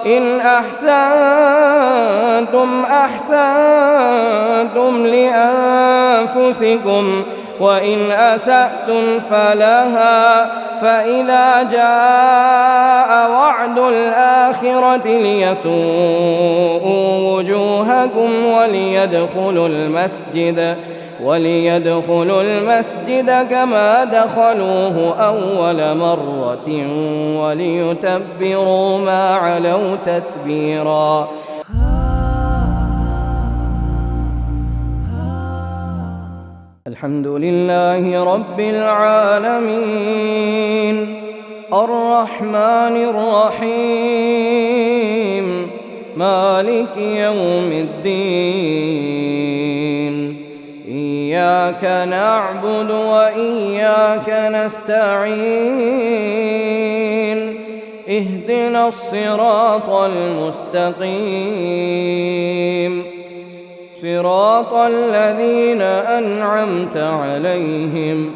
إن أحسنتم أحسنتم لأنفسكم وإن أسأتم فلها فإذا جاء وعد الآخرة ليسوءوا وجوهكم وليدخلوا المسجد كما دخلوه أول مرة وليتبروا ما علوا تتبيرا. الحمد لله رب العالمين الرحمن الرحيم مالك يوم الدين إياك نعبد وإياك نستعين اهدنا الصراط المستقيم صراط الذين أنعمت عليهم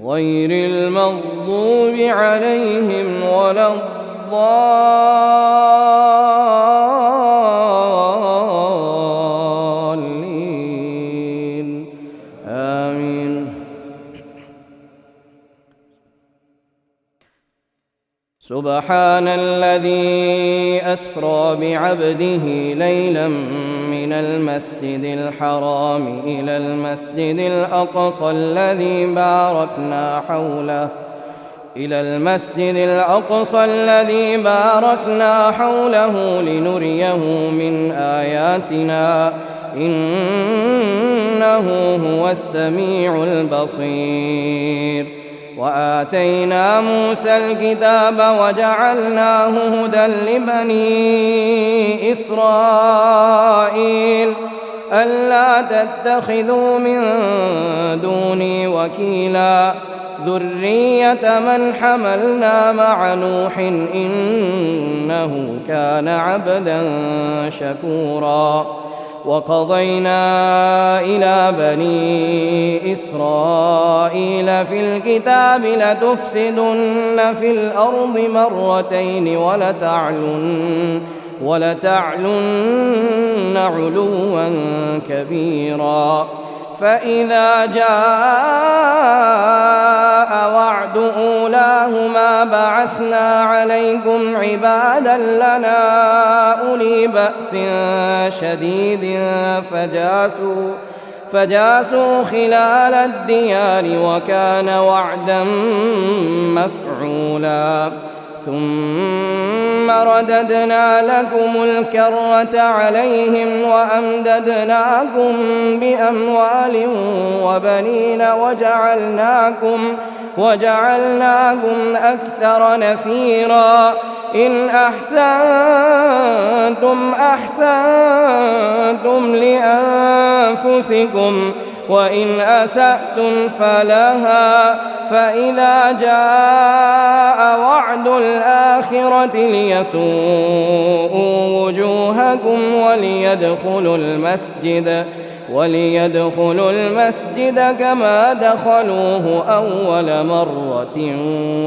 غير المغضوب عليهم ولا الضالين آمين. سبحان الذي أسرى بعبده ليلا من المسجد الحرام إلى المسجد الأقصى الذي باركنا حوله لنريه من آياتنا إنه هو السميع البصير. وآتينا موسى الكتاب وجعلناه هدى لبني إسرائيل ألا تتخذوا من دوني وكيلا ذرية من حملنا مع نوح إنه كان عبدا شكورا. وقضينا إلى بني إسرائيل في الكتاب لتفسدن في الأرض مرتين ولتعلن علوا كبيرا. فإذا جاء وعد أولاهما بعثنا عليكم عبادا لنا أولي بأس شديد فجاسوا خلال الديار وكان وعدا مفعولا. ثم رددنا لكم الكرة عليهم وأمددناكم بأموال وبنين وجعلناكم أكثر نفيرا. إن أحسنتم أحسنتم لأنفسكم وإن أسأتم فلها فإذا جاء وعد الآخرة ليسوءوا وجوهكم وليدخلوا المسجد كما دخلوه أول مرة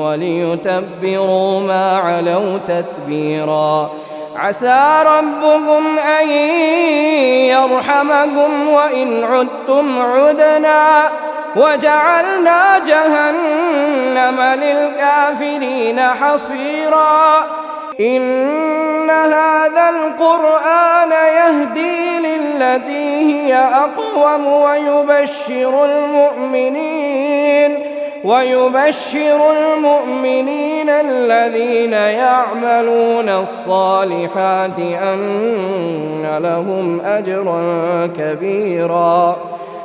وليتبروا ما علوا تتبيرا. عسى ربكم أن يرحمكم وإن عدتم عدنا وجعلنا جهنم للكافرين حصيرا. إن هذا القرآن يهدي للتي هي أقوم ويبشر المؤمنين الذين يعملون الصالحات أن لهم أجرا كبيرا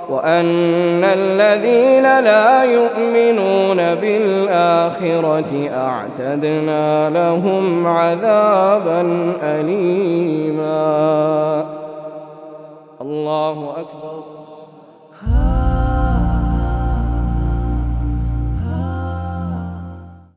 وأن الذين لا يؤمنون بالآخرة أعتدنا لهم عذابا أليما. الله أكبر.